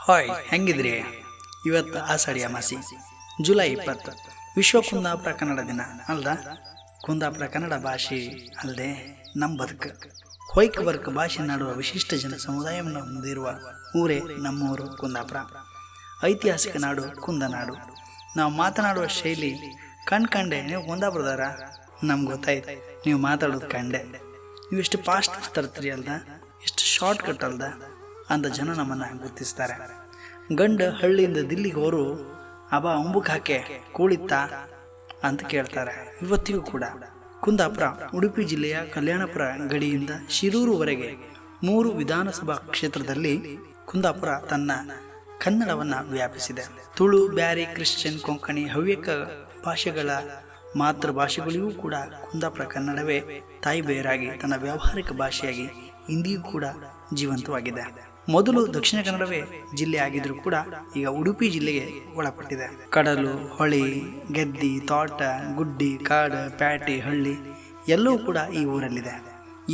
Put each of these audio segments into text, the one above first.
Hi, ಹೆಂಗಿದ್ರಿ? ಇವತ್ತು Ashadhi ಅಮಾಸಿ July 20 ವಿಶ್ವ ಕುಂದಾಪುರ ಕನ್ನಡ ದಿನ ಅಲ್ದ. ಕುಂದಾಪುರ ಕನ್ನಡ ಭಾಷೆ ಅಲ್ಲದೆ ನಮ್ಮ ಬದುಕು ಹೊಯ್ಕ ವರ್ಕ್ ಭಾಷೆ ನಾಡುವ ವಿಶಿಷ್ಟ ಜನ ಸಮುದಾಯವನ್ನು ಹೊಂದಿರುವ ಊರೇ ನಮ್ಮೂರು ಕುಂದಾಪುರ. ಐತಿಹಾಸಿಕ ನಾಡು ಕುಂದನಾಡು. ನಾವು ಮಾತನಾಡುವ ಶೈಲಿ ಕಂಡೆ ನೀವು ಕುಂದಾಪುರದಾರ ನಮ್ಗೆ ಗೊತ್ತಾಯ್ತು. ನೀವು ಮಾತಾಡೋದು ಕಂಡೆ. ನೀವು ಎಷ್ಟು ಫಾಸ್ಟ್ ಮಾತಾಡ್ತೀರಿ ಅಲ್ದ, ಎಷ್ಟು ಶಾರ್ಟ್ ಕಟ್ ಅಲ್ದ ಅಂತ ಜನ ನಮ್ಮನ್ನು ಗುರುತಿಸ್ತಾರೆ. ಗಂಡ ಹಳ್ಳಿಯಿಂದ ದಿಲ್ಲಿಗೆ ಹೋರು ಅಬ ಅಂಬುಕ್ ಹಾಕೆ ಕೂಳಿತ್ತ ಅಂತ ಕೇಳ್ತಾರೆ. ಇವತ್ತಿಗೂ ಕೂಡ ಕುಂದಾಪುರ ಉಡುಪಿ ಜಿಲ್ಲೆಯ ಕಲ್ಯಾಣಪುರ ಗಡಿಯಿಂದ ಶಿರೂರುವರೆಗೆ 3 ವಿಧಾನಸಭಾ ಕ್ಷೇತ್ರದಲ್ಲಿ ಕುಂದಾಪುರ ತನ್ನ ಕನ್ನಡವನ್ನು ವ್ಯಾಪಿಸಿದೆ. ತುಳು, ಬ್ಯಾರಿ, ಕ್ರಿಶ್ಚಿಯನ್, ಕೊಂಕಣಿ, ಹವ್ಯಕ ಭಾಷೆಗಳ ಮಾತೃಭಾಷೆಗಳಿಗೂ ಕೂಡ ಕುಂದಾಪುರ ಕನ್ನಡವೇ ತಾಯಿ ಬೇರಾಗಿ ತನ್ನ ವ್ಯಾವಹಾರಿಕ ಭಾಷೆಯಾಗಿ ಇಂದಿಯೂ ಕೂಡ ಜೀವಂತವಾಗಿದೆ. ಮೊದಲು ದಕ್ಷಿಣ ಕನ್ನಡವೇ ಜಿಲ್ಲೆ ಆಗಿದ್ರೂ ಕೂಡ ಈಗ ಉಡುಪಿ ಜಿಲ್ಲೆಗೆ ಒಳಪಟ್ಟಿದೆ. ಕಡಲು, ಹೊಳಿ, ಗೆದ್ದಿ, ತೋಟ, ಗುಡ್ಡಿ, ಕಾಡು, ಪ್ಯಾಟೆ, ಹಳ್ಳಿ ಎಲ್ಲವೂ ಕೂಡ ಈ ಊರಲ್ಲಿದೆ.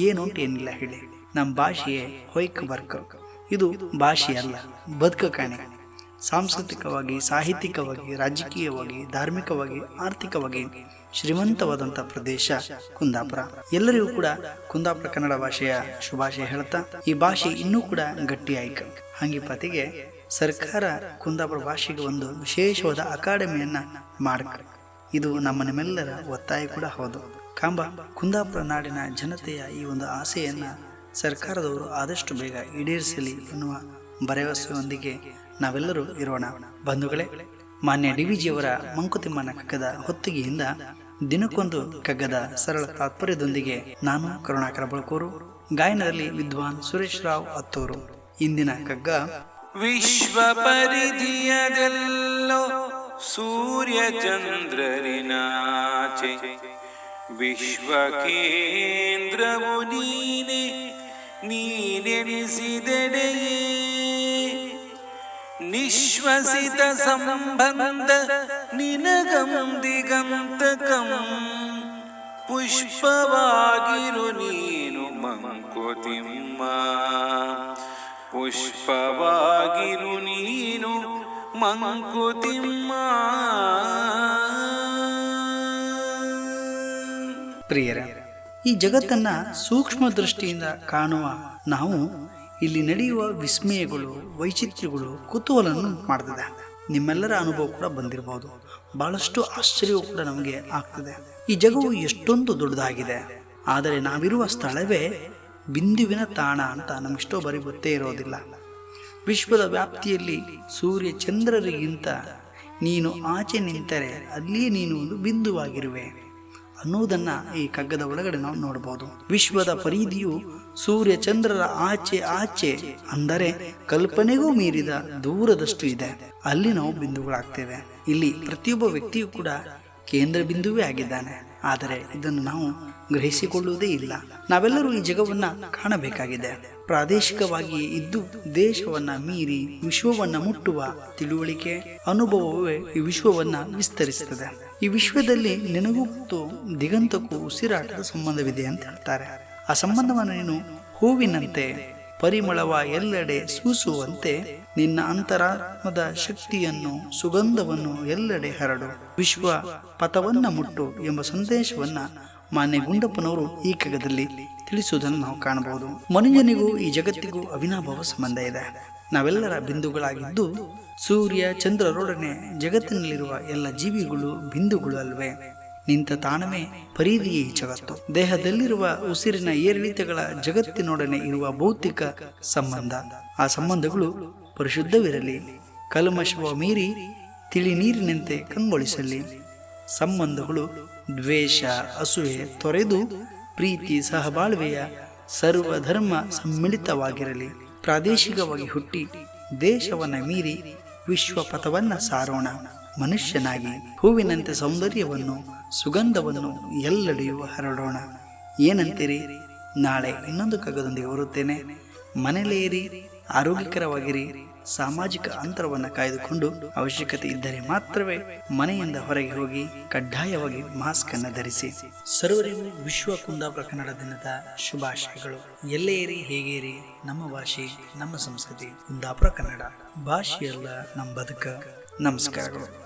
ಏನುಂಟು ಏನಿಲ್ಲ ಹೇಳಿ. ನಮ್ಮ ಭಾಷೆಯೇ ಹೊಯ್ಕ ವರ್ಕ್. ಇದು ಭಾಷೆ ಅಲ್ಲ, ಬದುಕು ಕಾಣೆ. ಸಾಂಸ್ಕೃತಿಕವಾಗಿ, ಸಾಹಿತ್ಯಿಕವಾಗಿ, ರಾಜಕೀಯವಾಗಿ, ಧಾರ್ಮಿಕವಾಗಿ, ಆರ್ಥಿಕವಾಗಿ ಶ್ರೀಮಂತವಾದಂಥ ಪ್ರದೇಶ ಕುಂದಾಪುರ. ಎಲ್ಲರಿಗೂ ಕೂಡ ಕುಂದಾಪುರ ಕನ್ನಡ ಭಾಷೆಯ ಶುಭಾಶಯ ಹೇಳ್ತಾ, ಈ ಭಾಷೆ ಇನ್ನೂ ಕೂಡ ಗಟ್ಟಿ ಆಯ್ಕೆ. ಹಂಗಿಪತಿಗೆ ಸರ್ಕಾರ ಕುಂದಾಪುರ ಭಾಷೆಗೆ ಒಂದು ವಿಶೇಷವಾದ ಅಕಾಡೆಮಿಯನ್ನ ಮಾಡಕ. ಇದು ನಿಮ್ಮೆಲ್ಲರ ಒತ್ತಾಯ ಕೂಡ ಹೌದು. ಕಾಂಬ ಕುಂದಾಪುರ ನಾಡಿನ ಜನತೆಯ ಈ ಒಂದು ಆಸೆಯನ್ನ ಸರ್ಕಾರದವರು ಆದಷ್ಟು ಬೇಗ ಈಡೇರಿಸಲಿ ಎನ್ನುವ ಭರವಸೆಯೊಂದಿಗೆ ನಾವೆಲ್ಲರೂ ಇರೋಣ. ಬಂಧುಗಳೇ, ಮಾನ್ಯ ಡಿವಿಜಿಯವರ ಮಂಕುತಿಮ್ಮನ ಕಗ್ಗದ ಹೊತ್ತಿಗೆಯಿಂದ ದಿನಕ್ಕೊಂದು ಕಗ್ಗದ ಸರಳ ತಾತ್ಪರ್ಯದೊಂದಿಗೆ ನಾನು ಕರುಣಾಕರ ಬಳಕೂರು, ಗಾಯನದಲ್ಲಿ ವಿದ್ವಾನ್ ಸುರೇಶ್ ರಾವ್ ಅತ್ತೂರು. ಇಂದಿನ ಕಗ್ಗ: ವಿಶ್ವ ಪರಿಧಿಯದೆಲ್ಲೋ ಸೂರ್ಯ ಚಂದ್ರರಿನಾಚೆ ವಿಶ್ವ ಕೇಂದ್ರವು ನೀನೆ, ನೀನೆನಿಸಿದೆಡೆಯೇ ನಿಶ್ವಸಿತ ಸಂಬಂಧ ನಿನಗಂ ದಿಗಂತಕಂ. ಪುಷ್ಪವಾಗಿರು ನೀನು ಮಂಕುತಿಮ್ಮ, ಪುಷ್ಪವಾಗಿರು ನೀನು ಮಂಕುತಿಮ್ಮ. ಪ್ರಿಯರೇ, ಈ ಜಗತ್ತನ್ನ ಸೂಕ್ಷ್ಮ ದೃಷ್ಟಿಯಿಂದ ಕಾಣುವ ನಾವು ಇಲ್ಲಿ ನಡೆಯುವ ವಿಸ್ಮಯಗಳು, ವೈಚಿತ್ರ್ಯಗಳು ಕುತೂಹಲವನ್ನು ಮಾಡ್ತದೆ. ನಿಮ್ಮೆಲ್ಲರ ಅನುಭವ ಕೂಡ ಬಂದಿರಬಹುದು. ಬಹಳಷ್ಟು ಆಶ್ಚರ್ಯವೂ ಕೂಡ ನಮಗೆ ಆಗ್ತದೆ. ಈ ಜಗವು ಎಷ್ಟೊಂದು ದೊಡ್ಡದಾಗಿದೆ, ಆದರೆ ನಾವಿರುವ ಸ್ಥಳವೇ ಬಿಂದುವಿನ ತಾಣ ಅಂತ ನಮಗಿಷ್ಟೋ ಬರೀ ಗೊತ್ತೇ ಇರೋದಿಲ್ಲ. ವಿಶ್ವದ ವ್ಯಾಪ್ತಿಯಲ್ಲಿ ಸೂರ್ಯ ಚಂದ್ರರಿಗಿಂತ ನೀನು ಆಚೆ ನಿಂತರೆ ಅಲ್ಲಿಯೇ ನೀನು ಒಂದು ಬಿಂದುವಾಗಿರುವೆ ಅನ್ನೋದನ್ನ ಈ ಕಗ್ಗದ ಒಳಗಡೆ ನಾವು ನೋಡಬಹುದು. ವಿಶ್ವದ ಪರಿಧಿಯು ಸೂರ್ಯ ಚಂದ್ರರ ಆಚೆ ಅಂದರೆ ಕಲ್ಪನೆಗೂ ಮೀರಿದ ದೂರದಷ್ಟು ಇದೆ. ಅಲ್ಲಿ ನಾವು ಬಿಂದುಗಳಾಗ್ತೇವೆ. ಇಲ್ಲಿ ಪ್ರತಿಯೊಬ್ಬ ವ್ಯಕ್ತಿಯೂ ಕೂಡ ಕೇಂದ್ರ ಬಿಂದುವೇ ಆಗಿದ್ದಾನೆ. ಆದರೆ ಇದನ್ನು ನಾವು ಗ್ರಹಿಸಿಕೊಳ್ಳುವುದೇ ಇಲ್ಲ. ನಾವೆಲ್ಲರೂ ಈ ಜಗವನ್ನ ಕಾಣಬೇಕಾಗಿದೆ. ಪ್ರಾದೇಶಿಕವಾಗಿ ಇದ್ದು ದೇಶವನ್ನ ಮೀರಿ ವಿಶ್ವವನ್ನ ಮುಟ್ಟುವ ತಿಳುವಳಿಕೆ, ಅನುಭವವೇ ಈ ವಿಶ್ವವನ್ನ ವಿಸ್ತರಿಸುತ್ತದೆ. ಈ ವಿಶ್ವದಲ್ಲಿ ನಿನಗೂ ದಿಗಂತಕ್ಕೂ ಉಸಿರಾಟದ ಸಂಬಂಧವಿದೆ ಅಂತ ಹೇಳ್ತಾರೆ. ಆ ಸಂಬಂಧವನ್ನು ನೀನು ಹೂವಿನಂತೆ ಪರಿಮಳವ ಎಲ್ಲೆಡೆ ಸೂಸುವಂತೆ ನಿನ್ನ ಅಂತರಾತ್ಮದ ಶಕ್ತಿಯನ್ನು, ಸುಗಂಧವನ್ನು ಎಲ್ಲೆಡೆ ಹರಡು, ವಿಶ್ವ ಪಥವನ್ನ ಮುಟ್ಟು ಎಂಬ ಸಂದೇಶವನ್ನ ಮಾನ್ಯ ಗುಂಡಪ್ಪನವರು ಈ ಕಗ್ಗದಲ್ಲಿ ತಿಳಿಸುವುದನ್ನು ನಾವು ಕಾಣಬಹುದು. ಮನುಷ್ಯನಿಗೂ ಈ ಜಗತ್ತಿಗೂ ಅವಿನಾಭಾವ ಸಂಬಂಧ ಇದೆ. ನಾವೆಲ್ಲರ ಬಿಂದುಗಳಾಗಿದ್ದು ಸೂರ್ಯ ಚಂದ್ರರೊಡನೆ ಜಗತ್ತಿನಲ್ಲಿರುವ ಎಲ್ಲ ಜೀವಿಗಳು ಬಿಂದುಗಳು ಅಲ್ವೇ. ನಿಂತ ತಾಣವೇ ಪರಿಧಿಯೇ ಈ ಜಗತ್ತು. ದೇಹದಲ್ಲಿರುವ ಉಸಿರಿನ ಏರಿಳಿತಗಳ ಜಗತ್ತಿನೊಡನೆ ಇರುವ ಭೌತಿಕ ಸಂಬಂಧ. ಆ ಸಂಬಂಧಗಳು ಪರಿಶುದ್ಧವಿರಲಿ, ಕಲ್ಮಶವ ಮೀರಿ ತಿಳಿ ನೀರಿನಂತೆ ಕಂಗೊಳಿಸಲಿ. ಸಂಬಂಧಗಳು ದ್ವೇಷ, ಅಸೂಯೆ ತೊರೆದು ಪ್ರೀತಿ, ಸಹಬಾಳ್ವೆಯ ಸರ್ವಧರ್ಮ ಸಮ್ಮಿಳಿತವಾಗಿರಲಿ. ಪ್ರಾದೇಶಿಕವಾಗಿ ಹುಟ್ಟಿ ದೇಶವನ್ನ ಮೀರಿ ವಿಶ್ವ ಪಥವನ್ನ ಸಾರೋಣ. ಮನುಷ್ಯನಾಗಿ ಹೂವಿನಂತೆ ಸೌಂದರ್ಯವನ್ನು, ಸುಗಂಧವನ್ನು ಎಲ್ಲೆಡೆಯೂ ಹರಡೋಣ. ಏನಂತೀರಿ? ನಾಳೆ ಇನ್ನೊಂದು ಕಗ್ಗದೊಂದಿಗೆ ಬರುತ್ತೇನೆ. ಮನೆಯಲ್ಲಿರಿ, ಆರೋಗ್ಯಕರವಾಗಿರಿ. ಸಾಮಾಜಿಕ ಅಂತರವನ್ನು ಕಾಯ್ದುಕೊಂಡು ಅವಶ್ಯಕತೆ ಇದ್ದರೆ ಮಾತ್ರವೇ ಮನೆಯಿಂದ ಹೊರಗೆ ಹೋಗಿ ಕಡ್ಡಾಯವಾಗಿ ಮಾಸ್ಕ್ ಅನ್ನು ಧರಿಸಿ. ಸರ್ವರಿಗೂ ವಿಶ್ವ ಕುಂದಾಪುರ ಕನ್ನಡ ದಿನದ ಶುಭಾಶಯಗಳು. ಎಲ್ಲೇ ಇರಿ, ಹೇಗೆ ಇರಿ, ನಮ್ಮ ಭಾಷೆ, ನಮ್ಮ ಸಂಸ್ಕೃತಿ ಕುಂದಾಪುರ ಕನ್ನಡ. ಭಾಷೆಯಲ್ಲ ನಮ್ಮ ಬದುಕ. ನಮಸ್ಕಾರಗಳು.